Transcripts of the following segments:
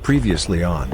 Previously on.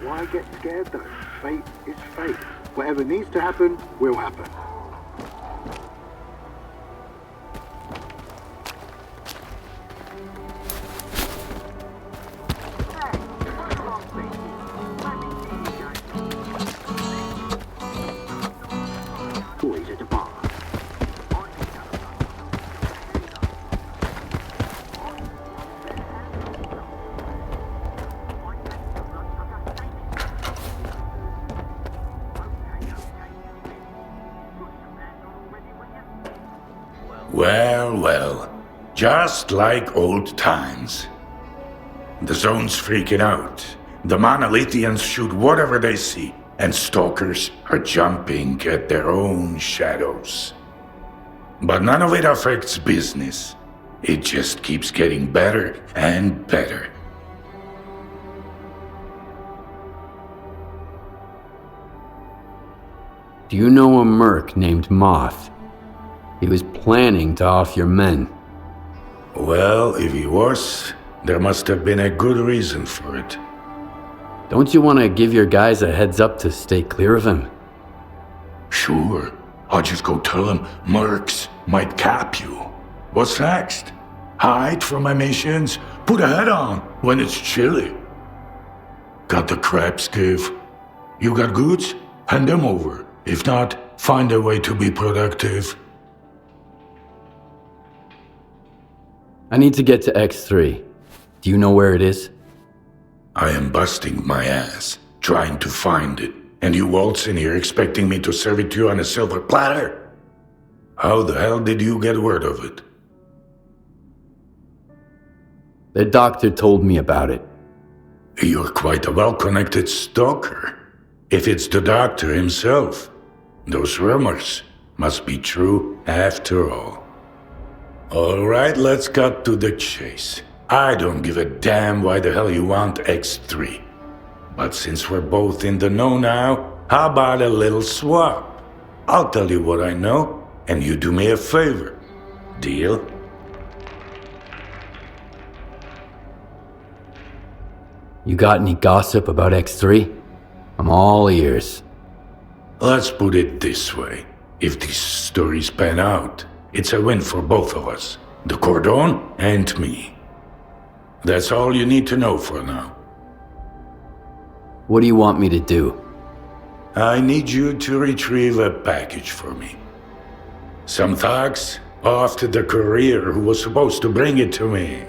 Why get scared though? Fate is fate. Whatever needs to happen, will happen. Boys at the bar. Well, just like old times. The zone's freaking out. The monolithians shoot whatever they see, and stalkers are jumping at their own shadows. But none of it affects business. It just keeps getting better and better. Do you know a merc named Moth? He was planning to off your men. Well, if he was, there must have been a good reason for it. Don't you want to give your guys a heads up to stay clear of him? Sure. I'll just go tell him mercs might cap you. What's next? Hide from my missions? Put a hat on when it's chilly. Got the crap skiff? You got goods? Hand them over. If not, find a way to be productive. I need to get to X3. Do you know where it is? I am busting my ass, trying to find it, and you waltz in here expecting me to serve it to you on a silver platter? How the hell did you get word of it? The doctor told me about it. You're quite a well-connected stalker. If it's the doctor himself, those rumors must be true after all. Alright, let's cut to the chase. I don't give a damn why the hell you want X3. But since we're both in the know now, how about a little swap? I'll tell you what I know, and you do me a favor. Deal? You got any gossip about X3? I'm all ears. Let's put it this way. If these stories pan out, it's a win for both of us. The Cordon and me. That's all you need to know for now. What do you want me to do? I need you to retrieve a package for me. Some thugs off to the courier who was supposed to bring it to me.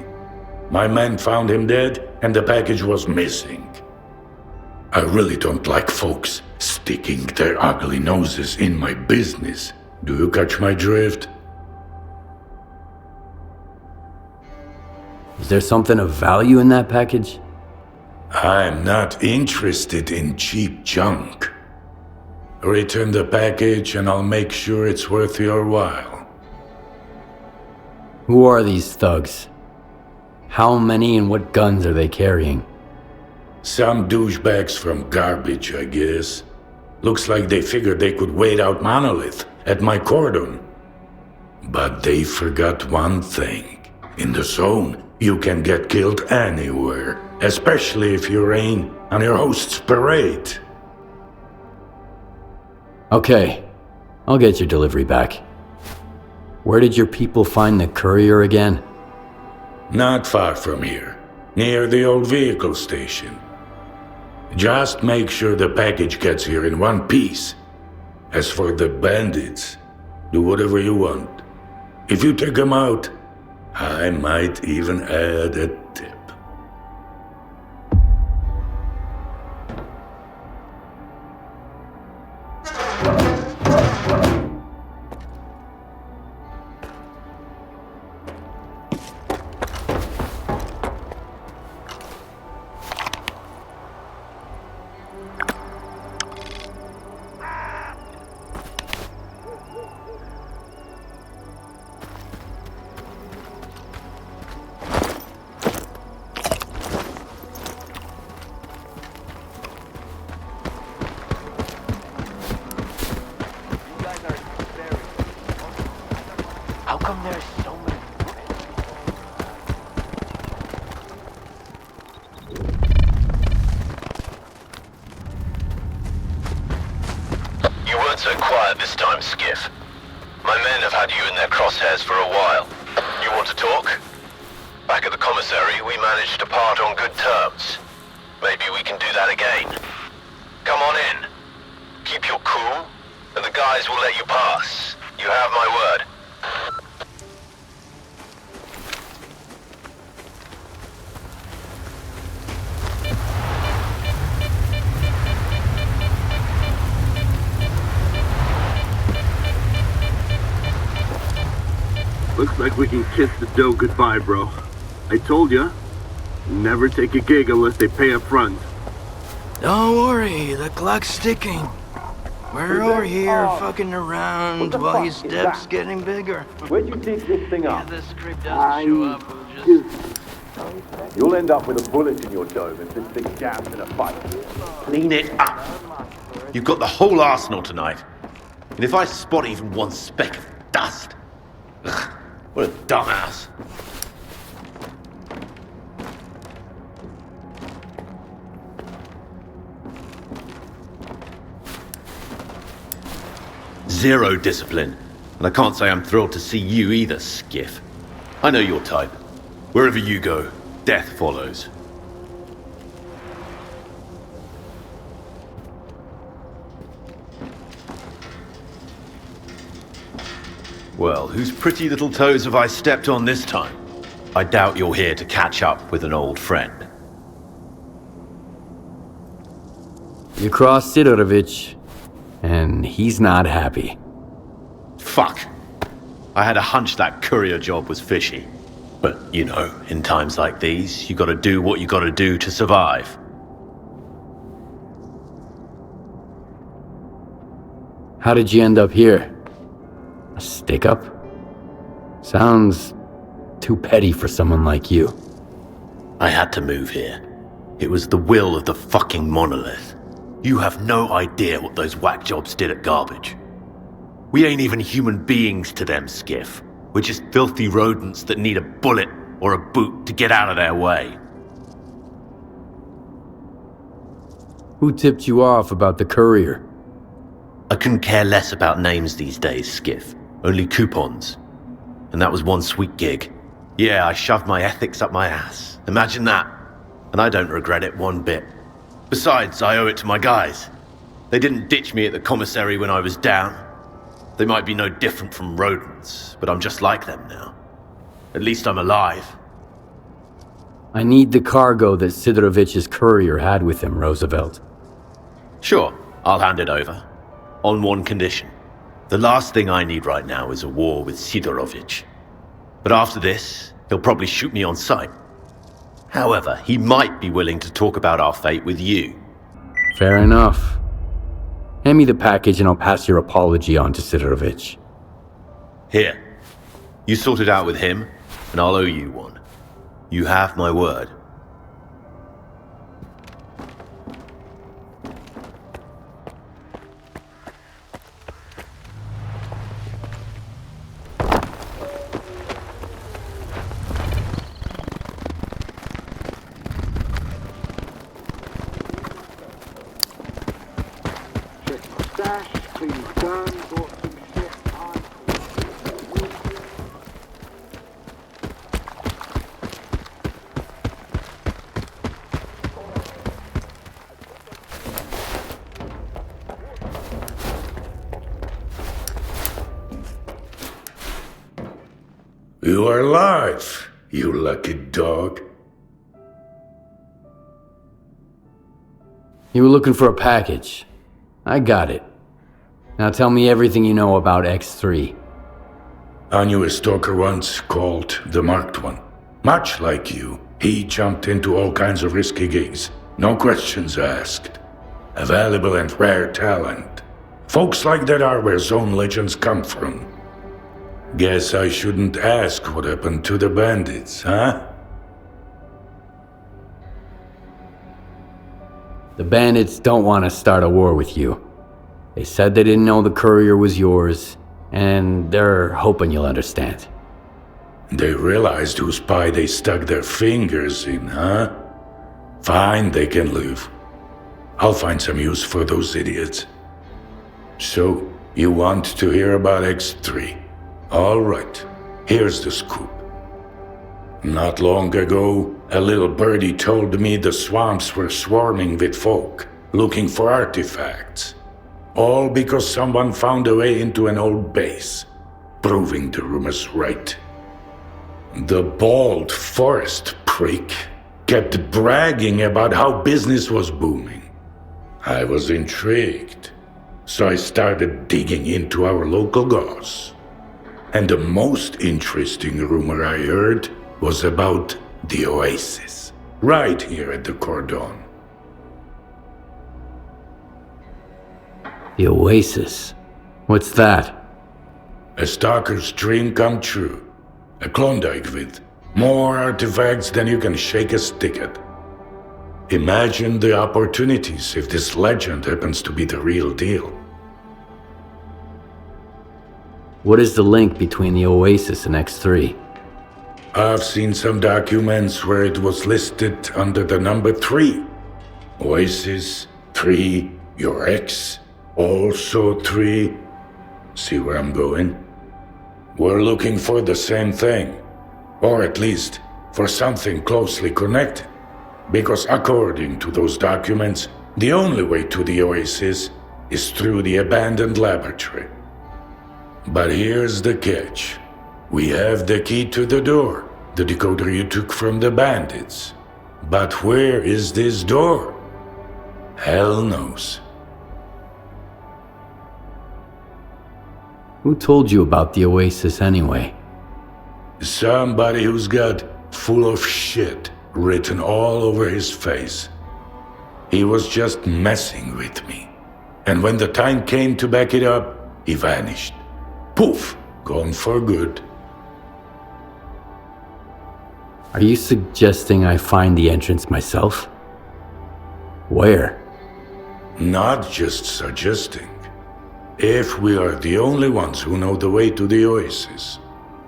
My men found him dead, and the package was missing. I really don't like folks sticking their ugly noses in my business. Do you catch my drift? Is there something of value in that package? I'm not interested in cheap junk. Return the package and I'll make sure it's worth your while. Who are these thugs? How many and what guns are they carrying? Some douchebags from garbage, I guess. Looks like they figured they could wait out Monolith at my Cordon. But they forgot one thing. In the zone, you can get killed anywhere, especially if you rain on your host's parade. Okay, I'll get your delivery back. Where did your people find the courier again? Not far from here, near the old vehicle station. Just make sure the package gets here in one piece. As for the bandits, do whatever you want. If you take them out, I might even add a tip. How come there's so many? You weren't so quiet this time, Skiff. My men have had you in their crosshairs for a while. You want to talk? Back at the commissary, we managed to part on good terms. Maybe we can do that again. Come on in. Keep your cool, and the guys will let you pass. You have my word. Looks like we can kiss the dough goodbye, bro. I told ya, never take a gig unless they pay up front. Don't worry, the clock's ticking. We're over here fucking around while his step's getting bigger. Where'd you dig this thing Yeah, up? this script doesn't show up, we'll just... You'll end up with a bullet in your dome if this thing jams in a fight. Clean it up. You've got the whole arsenal tonight. And if I spot even one speck of dust... Ugh, what a dumbass. Zero discipline. And I can't say I'm thrilled to see you either, Skiff. I know your type. Wherever you go, death follows. Well, whose pretty little toes have I stepped on this time? I doubt you're here to catch up with an old friend. You crossed Sidorovich, and he's not happy. Fuck. I had a hunch that courier job was fishy. But, you know, in times like these, you gotta do what you gotta do to survive. How did you end up here? A stick-up? Sounds too petty for someone like you. I had to move here. It was the will of the fucking monolith. You have no idea what those whack jobs did at Garbage. We ain't even human beings to them, Skiff. We're just filthy rodents that need a bullet or a boot to get out of their way. Who tipped you off about the courier? I couldn't care less about names these days, Skiff. Only coupons. And that was one sweet gig. Yeah, I shoved my ethics up my ass. Imagine that. And I don't regret it one bit. Besides, I owe it to my guys. They didn't ditch me at the commissary when I was down. They might be no different from rodents, but I'm just like them now. At least I'm alive. I need the cargo that Sidorovich's courier had with him, Roosevelt. Sure, I'll hand it over. On one condition. The last thing I need right now is a war with Sidorovich. But after this, he'll probably shoot me on sight. However, he might be willing to talk about our fate with you. Fair enough. Hand me the package and I'll pass your apology on to Sidorovich. Here. You sort it out with him, and I'll owe you one. You have my word. Check my stash, clean my gun, bought some shit. You are alive, you lucky dog. You were looking for a package. I got it. Now tell me everything you know about X3. I knew a stalker once called the Marked One. Much like you, he jumped into all kinds of risky gigs. No questions asked. A valuable and rare talent. Folks like that are where zone legends come from. Guess I shouldn't ask what happened to the bandits, huh? The bandits don't want to start a war with you. They said they didn't know the courier was yours, and they're hoping you'll understand. They realized whose pie they stuck their fingers in, huh? Fine, they can leave. I'll find some use for those idiots. So, you want to hear about X3? All right, here's the scoop. Not long ago, a little birdie told me the swamps were swarming with folk, looking for artifacts. All because someone found a way into an old base, proving the rumors right. The bald forest prick kept bragging about how business was booming. I was intrigued, so I started digging into our local goss. And the most interesting rumor I heard was about the oasis, right here at the Cordon. The oasis? What's that? A stalker's dream come true. A Klondike with more artifacts than you can shake a stick at. Imagine the opportunities if this legend happens to be the real deal. What is the link between the oasis and X3? I've seen some documents where it was listed under the number 3. Oasis, 3, your ex, also 3. See where I'm going? We're looking for the same thing. Or at least, for something closely connected. Because according to those documents, the only way to the oasis is through the abandoned laboratory. But here's the catch. We have the key to the door, the decoder you took from the bandits. But where is this door? Hell knows. Who told you about the oasis anyway? Somebody who's got full of shit written all over his face. He was just messing with me. And when the time came to back it up, he vanished. Poof! Gone for good. Are you suggesting I find the entrance myself? Where? Not just suggesting. If we are the only ones who know the way to the oasis,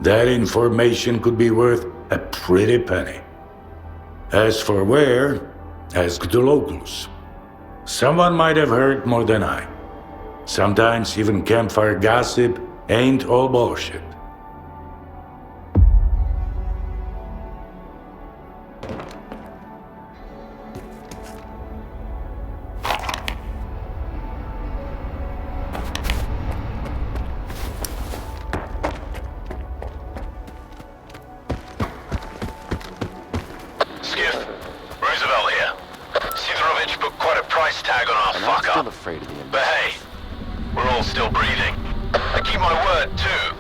that information could be worth a pretty penny. As for where, ask the locals. Someone might have heard more than I. Sometimes even campfire gossip ain't all bullshit. Still afraid of the But hey, we're all still breathing. I keep my word, too.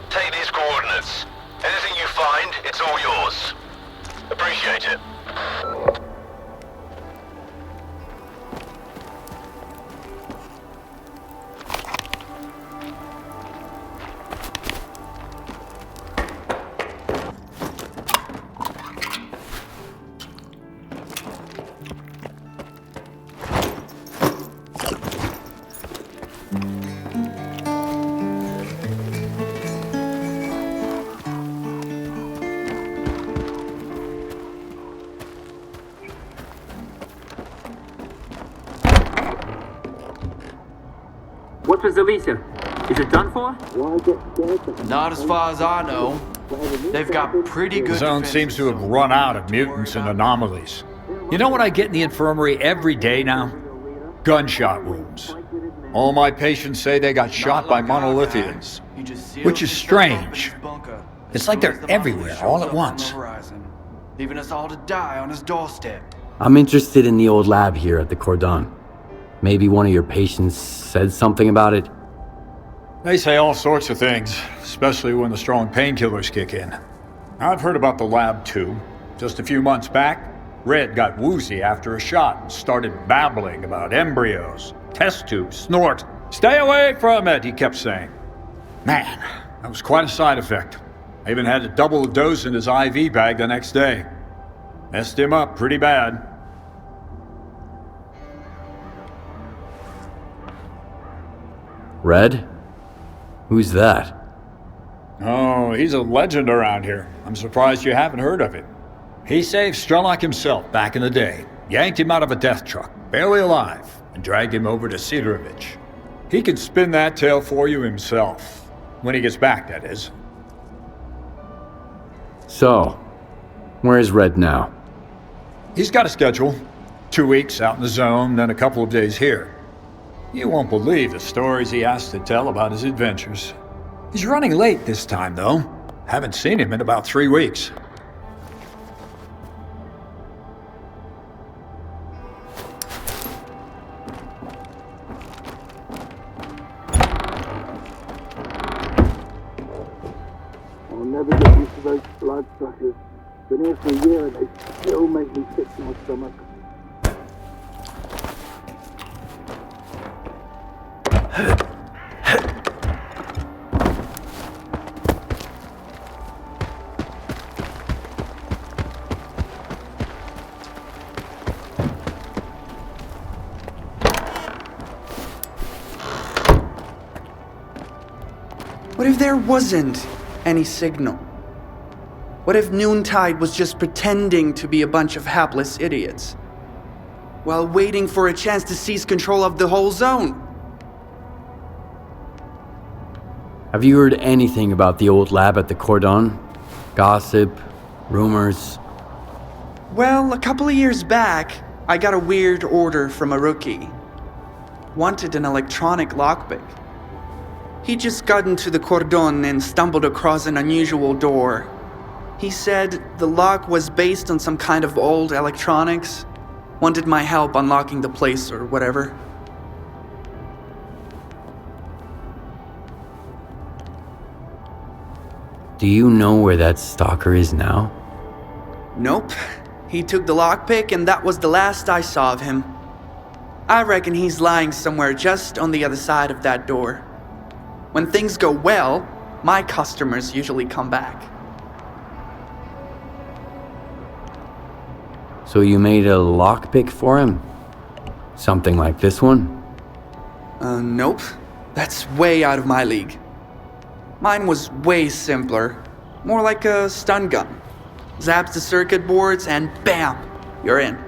Take these coordinates. Anything you find, it's all yours. Appreciate it. What with Alicia? Is it done for? Why get scared? Not as far as I know. They've got pretty good The zone defenses, seems to have so run out of don't worry mutants and about it. anomalies. You know what I get in the infirmary every day now? Gunshot wounds. All my patients say they got shot by monolithians. He just seals Which is himself up in strange. his bunker It's as like soon they're as the everywhere, monolith all shows at up once. on the horizon, leaving us all to die on his doorstep. I'm interested in the old lab here at the Cordon. Maybe one of your patients said something about it? They say all sorts of things, especially when the strong painkillers kick in. I've heard about the lab too. Just a few months back, Red got woozy after a shot and started babbling about embryos, test tubes, snort. Stay away from it, he kept saying. Man, that was quite a side effect. I even had to double the dose in his IV bag the next day. Messed him up pretty bad. Red? Who's that? Oh, he's a legend around here. I'm surprised you haven't heard of him. He saved Strelok himself back in the day. Yanked him out of a death truck, barely alive, and dragged him over to Enrich. He can spin that tale for you himself. When he gets back, that is. So, where's Red now? He's got a schedule. 2 weeks out in the zone, then a couple of days here. You won't believe the stories he has to tell about his adventures. He's running late this time, though. Haven't seen him in about 3 weeks. I'll never get used to those bloodsuckers. Been here for a year and they still make me sick to my stomach. What if there wasn't any signal? What if Noontide was just pretending to be a bunch of hapless idiots, while waiting for a chance to seize control of the whole zone? Have you heard anything about the old lab at the Cordon? Gossip? Rumors? Well, a couple of years back, I got a weird order from a rookie. Wanted an electronic lockpick. He just got into the Cordon and stumbled across an unusual door. He said the lock was based on some kind of old electronics. Wanted my help unlocking the place or whatever. Do you know where that stalker is now? Nope. He took the lockpick and that was the last I saw of him. I reckon he's lying somewhere just on the other side of that door. When things go well, my customers usually come back. So you made a lockpick for him? Something like this one? Nope. That's way out of my league. Mine was way simpler. More like a stun gun. Zaps the circuit boards and bam! You're in.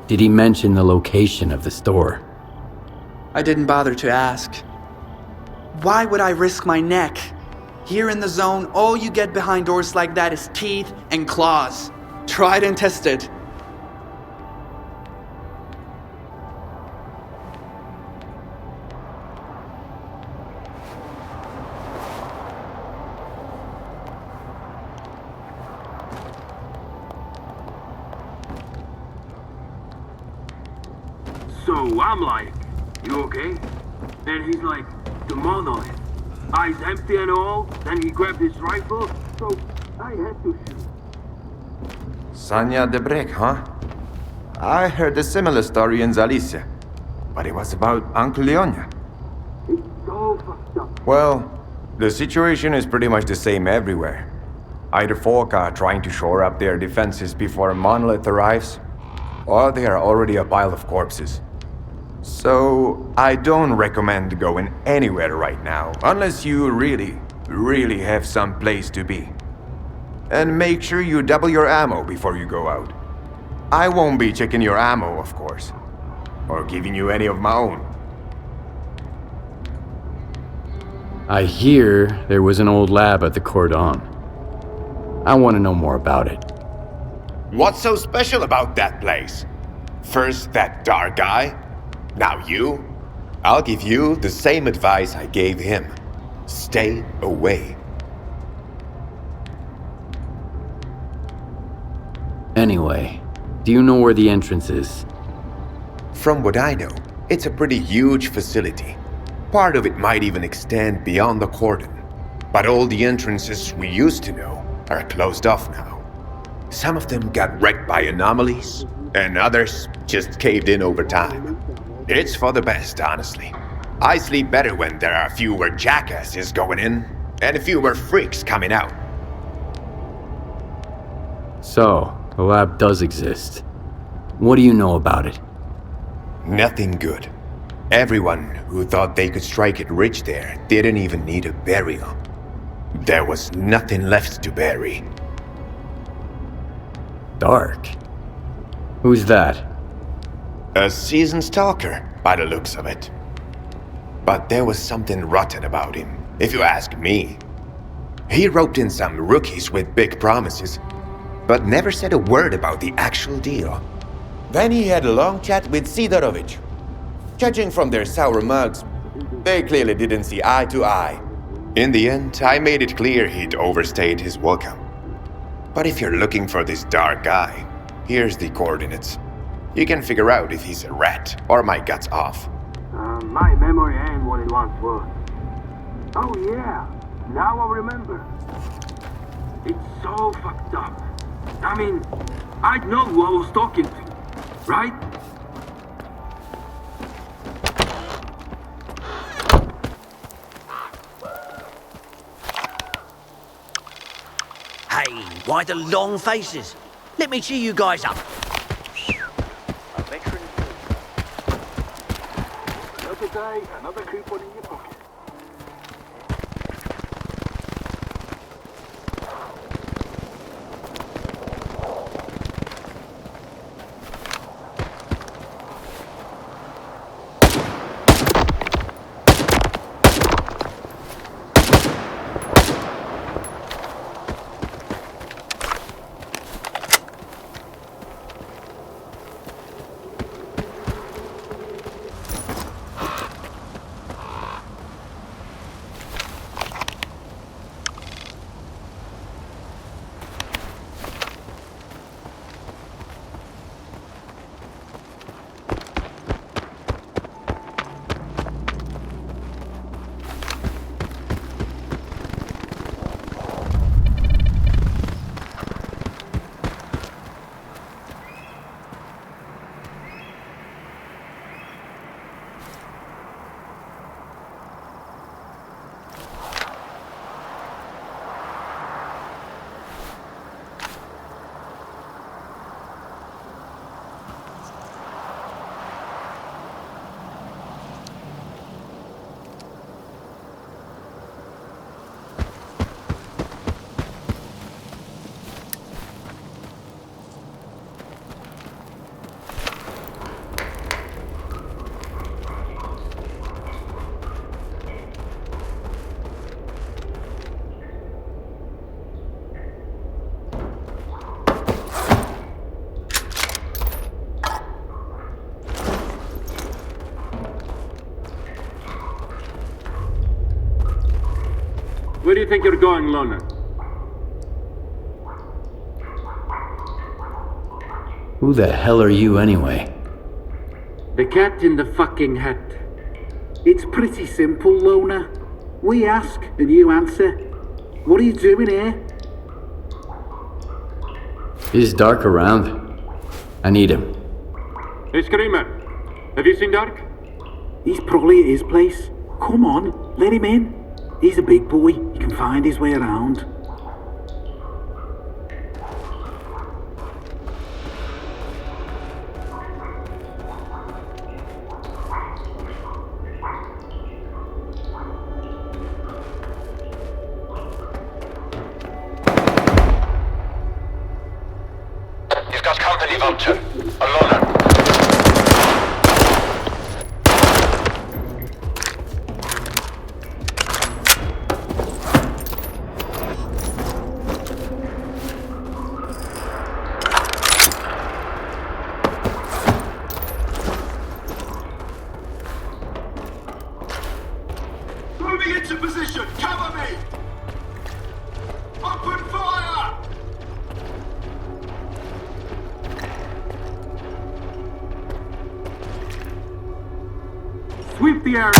Did he mention the location of the store? I didn't bother to ask. Why would I risk my neck? Here in the zone, all you get behind doors like that is teeth and claws. Tried and tested. So I'm like, you okay? And he's like, the monolith. Eyes empty and all. Then he grabbed his rifle. So I had to shoot. Sanya de Brek, huh? I heard a similar story in Zalicia, but it was about Uncle Leonia. It's so fucked up. Well, the situation is pretty much the same everywhere. Either folk are trying to shore up their defenses before a monolith arrives, or they are already a pile of corpses. So, I don't recommend going anywhere right now, unless you really have some place to be. And make sure you double your ammo before you go out. I won't be checking your ammo, of course, or giving you any of my own. I hear there was an old lab at the Cordon. I want to know more about it. What's so special about that place? First that dark guy, now you. I'll give you the same advice I gave him. Stay away. Anyway, do you know where the entrance is? From what I know, it's a pretty huge facility. Part of it might even extend beyond the Cordon. But all the entrances we used to know are closed off now. Some of them got wrecked by anomalies, and others just caved in over time. It's for the best, honestly. I sleep better when there are fewer jackasses going in, and fewer freaks coming out. So, the lab does exist. What do you know about it? Nothing good. Everyone who thought they could strike it rich there didn't even need a burial. There was nothing left to bury. Dark? Who's that? A seasoned stalker, by the looks of it. But there was something rotten about him, if you ask me. He roped in some rookies with big promises, but never said a word about the actual deal. Then he had a long chat with Sidorovich. Judging from their sour mugs, they clearly didn't see eye to eye. In the end, I made it clear he'd overstayed his welcome. But if you're looking for this dark guy, here's the coordinates. You can figure out if he's a rat or my guts off. My memory ain't what it once was. Oh yeah, now I remember. It's so fucked up. I mean, I'd know who I was talking to, right? Hey, why the long faces? Let me cheer you guys up. Another day, another coupon in your pocket. Where do you think you're going, Loner? Who the hell are you anyway? The cat in the fucking hat. It's pretty simple, Loner. We ask and you answer. What are you doing here? Is Dark around? I need him. Hey, Screamer. Have you seen Dark? He's probably at his place. Come on, let him in. He's a big boy. He can find his way around. company of up to. Alona. Moving into position! Cover me! Open fire! Sweep the area!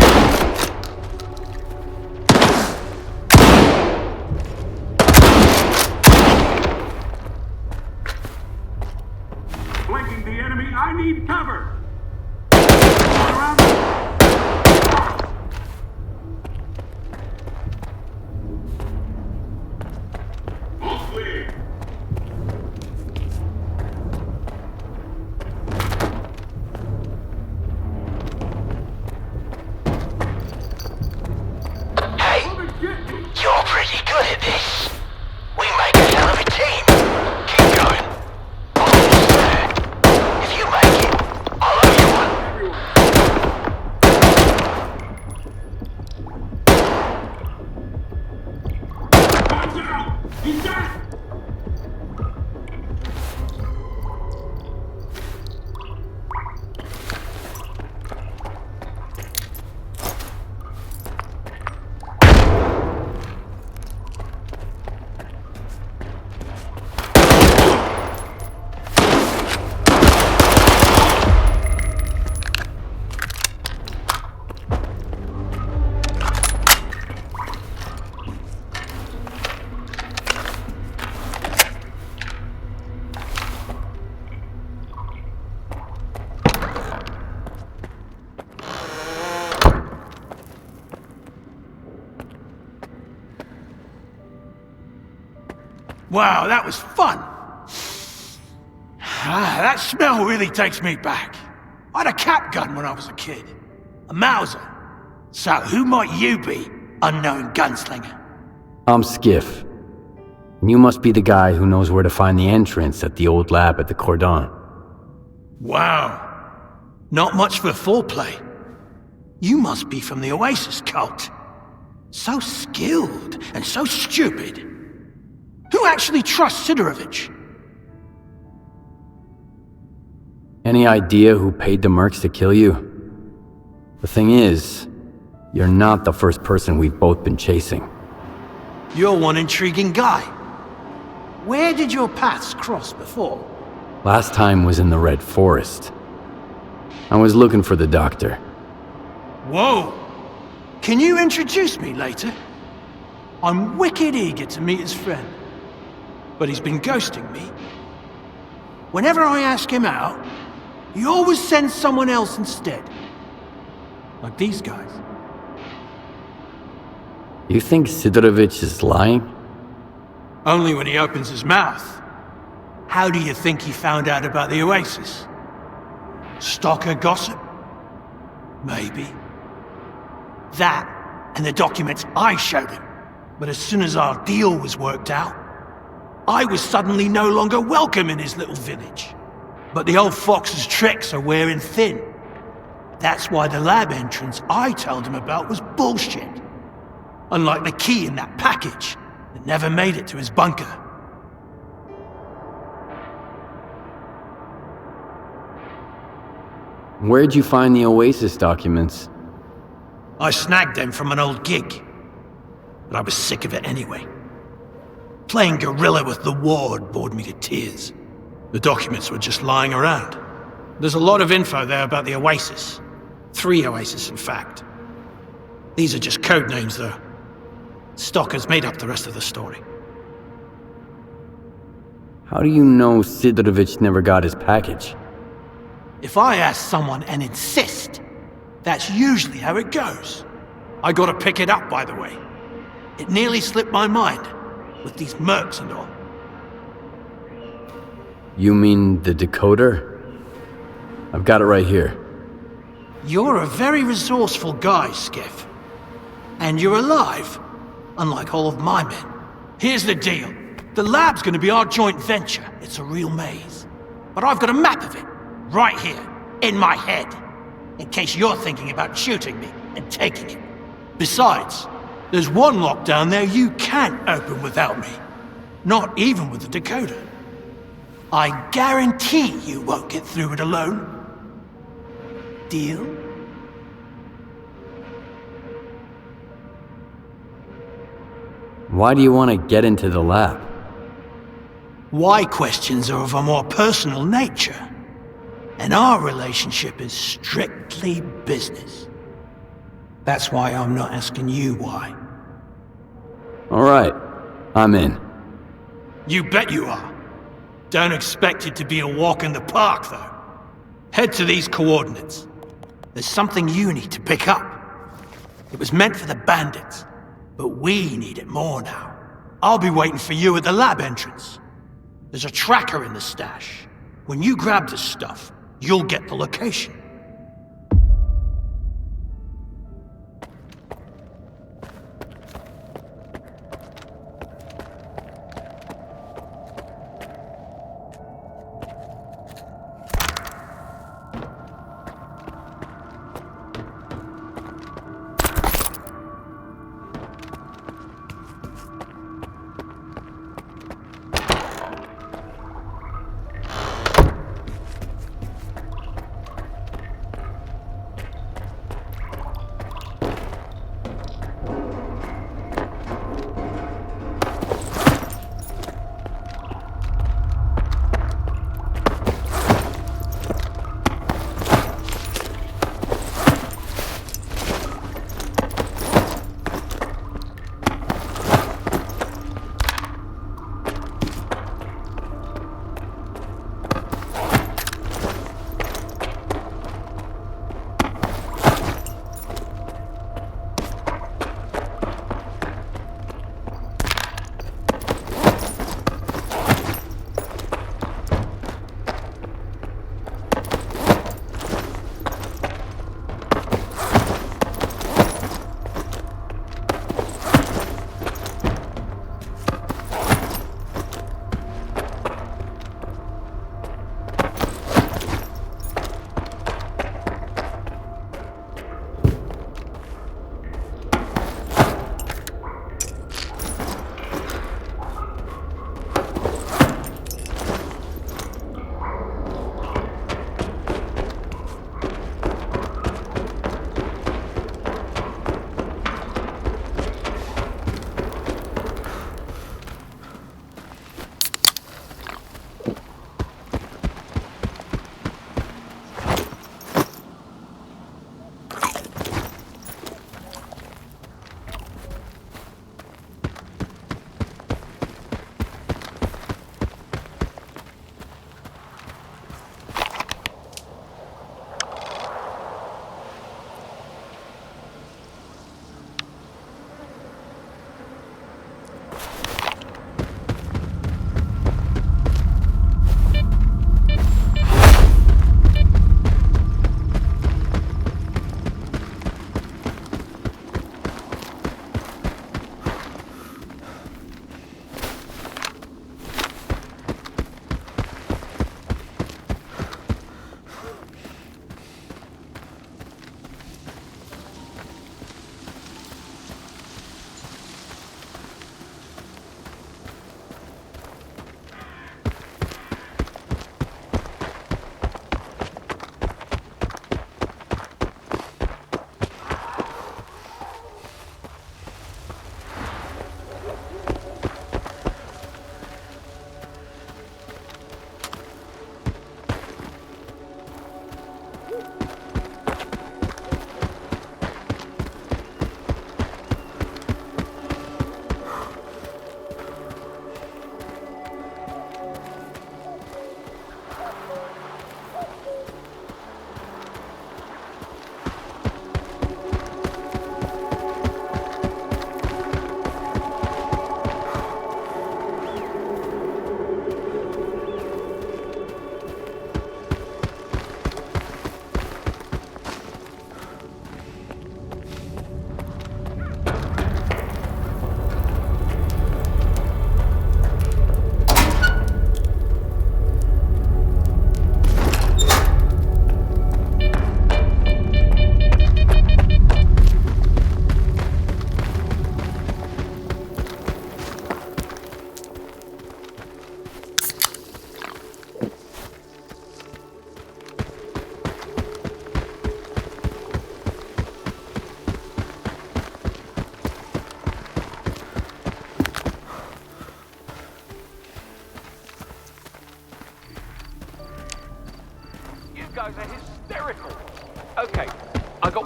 Flanking the enemy, I need cover! Around. All clear! Hey, you're pretty good at this. We make a hell of a team. Keep going. Almost there. If you make it, I'll owe you one. Watch out! He's dead! Wow, that was fun. That smell really takes me back. I had a cap gun when I was a kid. A Mauser. So who might you be, unknown gunslinger? I'm Skiff. You must be the guy who knows where to find the entrance at the old lab at the Cordon. Wow. Not much for foreplay. You must be from the Oasis cult. So skilled and so stupid. Who actually trusts Sidorovich? Any idea who paid the mercs to kill you? The thing is, you're not the first person we've both been chasing. You're one intriguing guy. Where did your paths cross before? Last time was in the redforest. I was looking for the doctor. Whoa! Can you introduce me later? I'm wicked eager to meet his friend. But he's been ghosting me. Whenever I ask him out, he always sends someone else instead. Like these guys. You think Sidorovich is lying? Only when he opens his mouth. How do you think he found out about the Oasis? Stalker gossip? Maybe. That, and the documents I showed him. But as soon as our deal was worked out, I was suddenly no longer welcome in his little village. But the old fox's tricks are wearing thin. That's why the lab entrance I told him about was bullshit. Unlike the key in that package that never made it to his bunker. Where'd you find the Oasis documents? I snagged them from an old gig. But I was sick of it anyway. Playing gorilla with the ward bored me to tears. The documents were just lying around. There's a lot of info there about the Oasis. 3 Oasis, in fact. These are just code names, though. Stalkers made up the rest of the story. How do you know Sidorovich never got his package? If I ask someone and insist, that's usually how it goes. I gotta pick it up, by the way. It nearly slipped my mind, with these mercs and all. You mean the decoder? I've got it right here. You're a very resourceful guy, Skiff. And you're alive, unlike all of my men. Here's the deal. The lab's gonna be our joint venture. It's a real maze. But But I've got a map of it, right here, in my head, in case you're thinking about shooting me and taking it. Besides, there's one lock down there you can't open without me. Not even with the decoder. I guarantee you won't get through it alone. Deal? Why do you want to get into the lab? Why questions are of a more personal nature. And our relationship is strictly business. That's why I'm not asking you why. All right, I'm in. You bet you are. Don't expect it to be a walk in the park, though. Head to these coordinates. There's something you need to pick up. It was meant for the bandits, but we need it more now. I'll be waiting for you at the lab entrance. There's a tracker in the stash. When you grab the stuff, you'll get the location.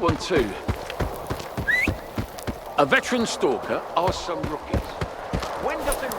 one too. A veteran stalker asked some rookies, when does the